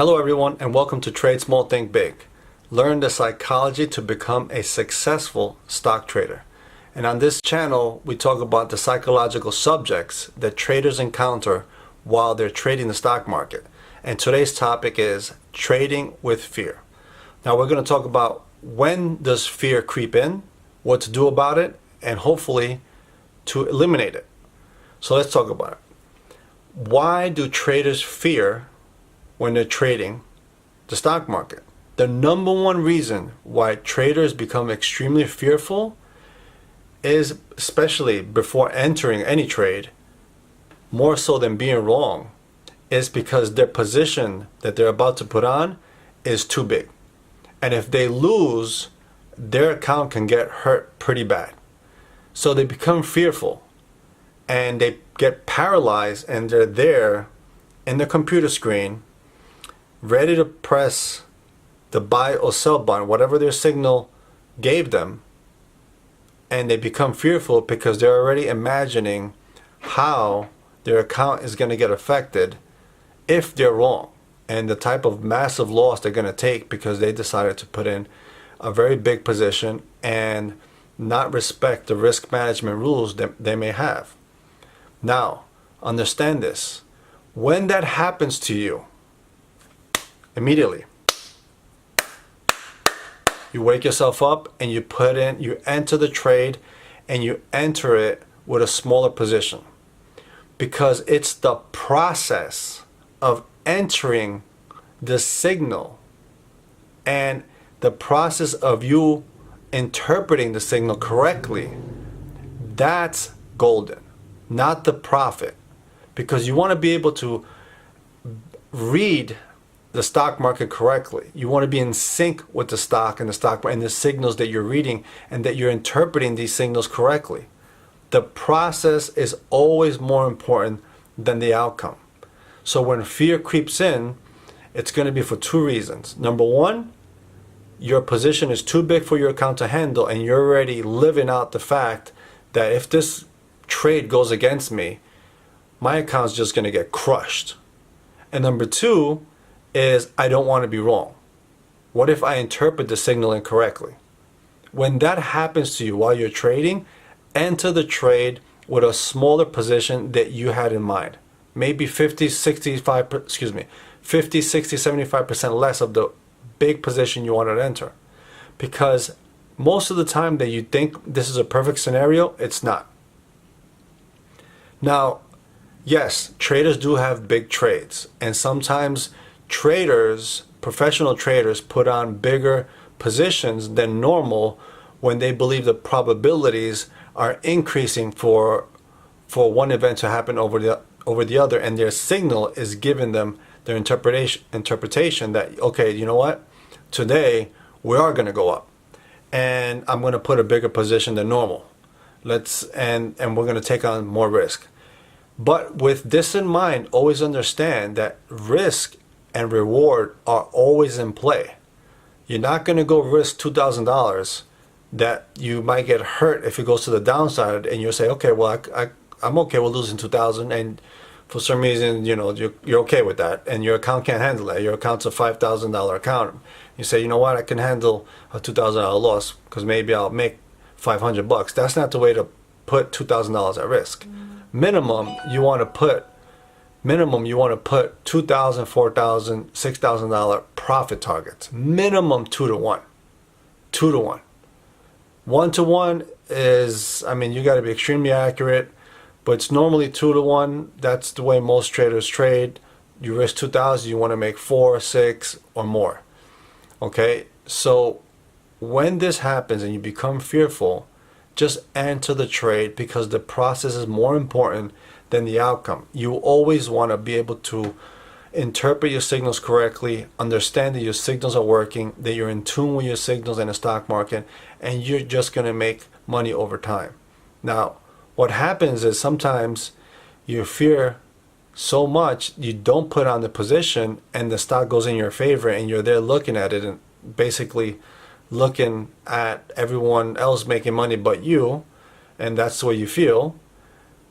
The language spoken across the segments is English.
Hello everyone and welcome to Trade Small Think Big. Learn the psychology to become a successful stock trader. And on this channel we talk about the psychological subjects that traders encounter while they're trading the stock market. And today's topic is trading with fear. Now we're going to talk about when does fear creep in, what to do about it, and hopefully to eliminate it. So let's talk about it. Why do traders fear when they're trading the stock market? The number one reason why traders become extremely fearful is, especially before entering any trade, more so than being wrong, is because their position that they're about to put on is too big. And if they lose, their account can get hurt pretty bad. So they become fearful and they get paralyzed, and they're there in the computer screen ready to press the buy or sell button, whatever their signal gave them, and they become fearful because they're already imagining how their account is going to get affected if they're wrong, and the type of massive loss they're going to take because they decided to put in a very big position and not respect the risk management rules that they may have. Now, understand this. When that happens to you, immediately you wake yourself up and you enter the trade, and you enter it with a smaller position, because it's the process of entering the signal and the process of you interpreting the signal correctly. That's golden, not the profit, because you want to be able to read the stock market correctly. You want to be in sync with the stock and the signals that you're reading, and that you're interpreting these signals correctly. The process is always more important than the outcome. So when fear creeps in, it's going to be for two reasons. Number one, your position is too big for your account to handle, and you're already living out the fact that if this trade goes against me, my account's just going to get crushed. And number two is, I don't want to be wrong. What if I interpret the signal incorrectly? When that happens to you while you're trading, enter the trade with a smaller position that you had in mind. Maybe 50, 60, 75% less of the big position you wanted to enter. Because most of the time that you think this is a perfect scenario, it's not. Now, yes, traders do have big trades, and sometimes professional traders put on bigger positions than normal when they believe the probabilities are increasing for one event to happen over the other, and their signal is giving them their interpretation that, okay, you know what, today we are going to go up, and I'm going to put a bigger position than normal. And we're going to take on more risk. But with this in mind, always understand that risk and reward are always in play. You're not going to go risk $2,000 that you might get hurt if it goes to the downside, and you'll say, okay, well, I'm okay with losing $2,000, and for some reason, you're okay with that, and your account can't handle that. Your account's a $5,000 account. You say, you know what, I can handle a $2,000 loss because maybe I'll make $500. That's not the way to put $2,000 at risk. Minimum, you want to put $2,000, $4,000, $6,000 profit targets. Minimum 2 to 1. 2 to 1. 1 to 1 is, you got to be extremely accurate, but it's normally 2 to 1. That's the way most traders trade. You risk 2,000, you want to make 4, 6, or more. Okay, so when this happens and you become fearful, just enter the trade, because the process is more important than the outcome. You always want to be able to interpret your signals correctly, understand that your signals are working, that you're in tune with your signals in the stock market, and you're just going to make money over time. Now, what happens is sometimes you fear so much you don't put on the position, and the stock goes in your favor, and you're there looking at it and basically looking at everyone else making money but you, and that's the way you feel.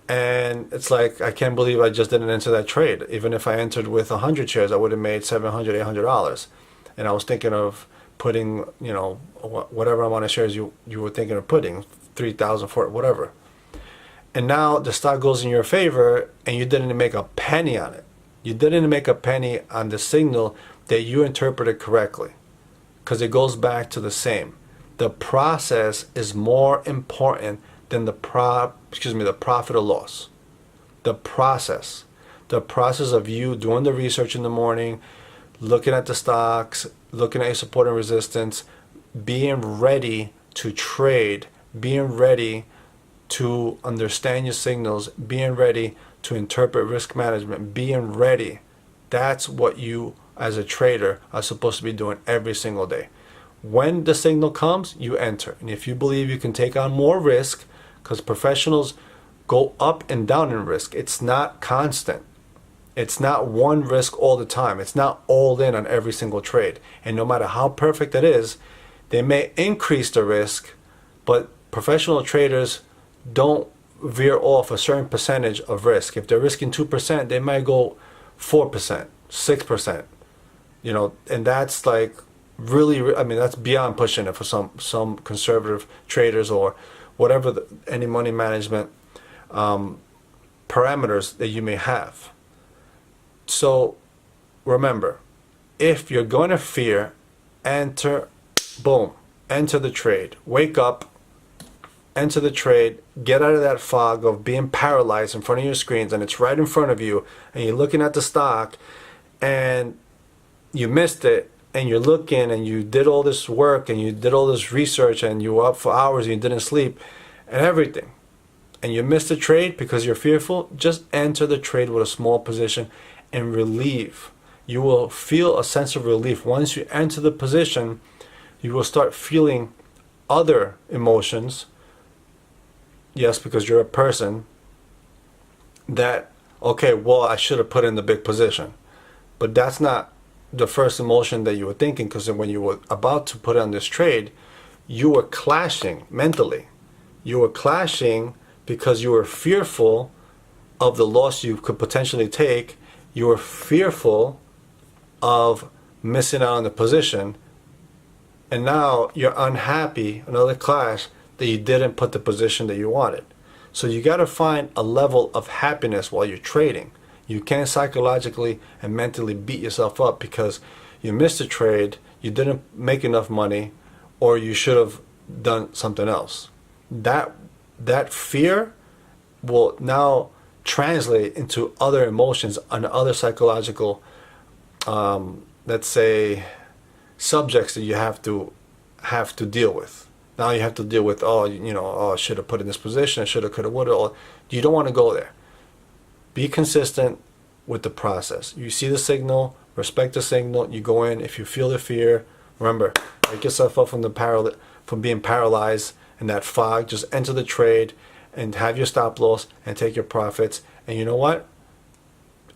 And it's like, I can't believe I just didn't enter that trade. Even if I entered with 100 shares, I would have made $700, $800. And I was thinking of putting, whatever amount of shares you were thinking of putting, 3,000, for whatever. And now the stock goes in your favor and you didn't make a penny on it. You didn't make a penny on the signal that you interpreted correctly, because it goes back to the same. The process is more important than the profit or loss. The process of you doing the research in the morning, looking at the stocks, looking at your support and resistance, being ready to trade, being ready to understand your signals, being ready to interpret risk management, being ready. That's what you as a trader are supposed to be doing every single day. When the signal comes, you enter. And if you believe you can take on more risk, because professionals go up and down in risk, it's not constant. It's not one risk all the time. It's not all in on every single trade. And no matter how perfect it is, they may increase the risk, but professional traders don't veer off a certain percentage of risk. If they're risking 2%, they might go 4%, 6%, and that's like really, I mean, that's beyond pushing it for some conservative traders or whatever any money management parameters that you may have. So remember, if you're going to fear, enter the trade. Wake up, enter the trade, get out of that fog of being paralyzed in front of your screens, and it's right in front of you, and you're looking at the stock, and you missed it, and you're looking, and you did all this work, and you did all this research, and you were up for hours, and you didn't sleep, and everything, and you missed the trade because you're fearful. Just enter the trade with a small position and relieve. You will feel a sense of relief. Once you enter the position, you will start feeling other emotions. Yes, because you're a person that, okay, well, I should have put in the big position. But that's not the first emotion that you were thinking, because when you were about to put on this trade, you were clashing mentally. You were clashing because you were fearful of the loss you could potentially take. You were fearful of missing out on the position. And now you're unhappy, another clash, that you didn't put the position that you wanted. So you got to find a level of happiness while you're trading. You can't psychologically and mentally beat yourself up because you missed a trade, you didn't make enough money, or you should have done something else. That fear will now translate into other emotions and other psychological, let's say, subjects that you have to deal with. Now you have to deal with, I should have put in this position, I should have, could have, would have. You don't want to go there. Be consistent with the process. You see the signal, respect the signal, you go in. If you feel the fear, remember, wake yourself up from being paralyzed in that fog. Just enter the trade and have your stop loss and take your profits. And you know what?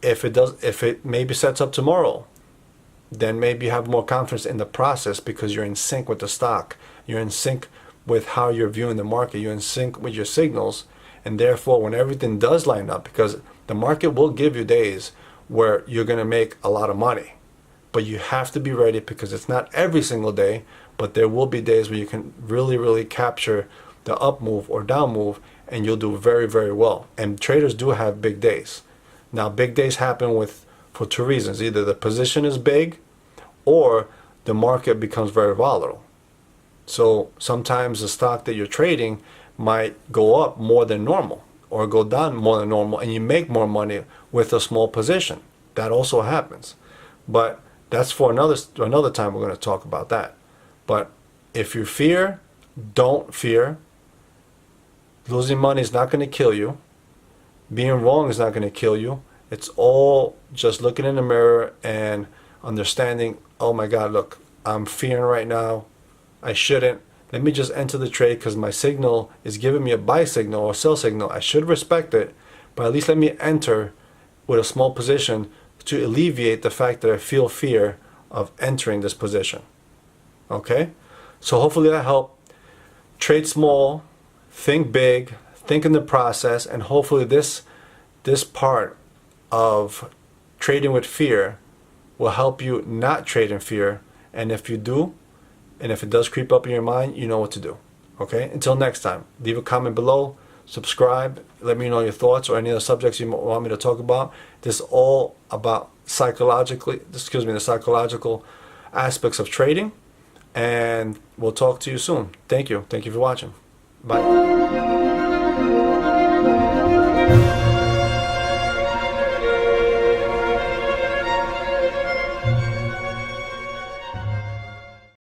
If it maybe sets up tomorrow, then maybe you have more confidence in the process because you're in sync with the stock. You're in sync with how you're viewing the market. You're in sync with your signals. And therefore, when everything does line up, because the market will give you days where you're going to make a lot of money. But you have to be ready, because it's not every single day, but there will be days where you can really, really capture the up move or down move, and you'll do very, very well. And traders do have big days. Now, big days happen for two reasons. Either the position is big or the market becomes very volatile. So sometimes the stock that you're trading might go up more than normal or go down more than normal, and you make more money with a small position. That also happens. But that's for another time. We're going to talk about that. But if you fear, don't fear. Losing money is not going to kill you. Being wrong is not going to kill you. It's all just looking in the mirror and understanding, oh my God, look, I'm fearing right now. I shouldn't. Let me just enter the trade because my signal is giving me a buy signal or sell signal. I should respect it, but at least let me enter with a small position to alleviate the fact that I feel fear of entering this position. Okay? So hopefully that helped. Trade small, think big, think in the process, and hopefully this part of trading with fear will help you not trade in fear. And if you do, and if it does creep up in your mind, you know what to do. Okay? Until next time, leave a comment below, subscribe, let me know your thoughts or any other subjects you want me to talk about. This is all about the psychological aspects of trading. And we'll talk to you soon. Thank you. Thank you for watching. Bye.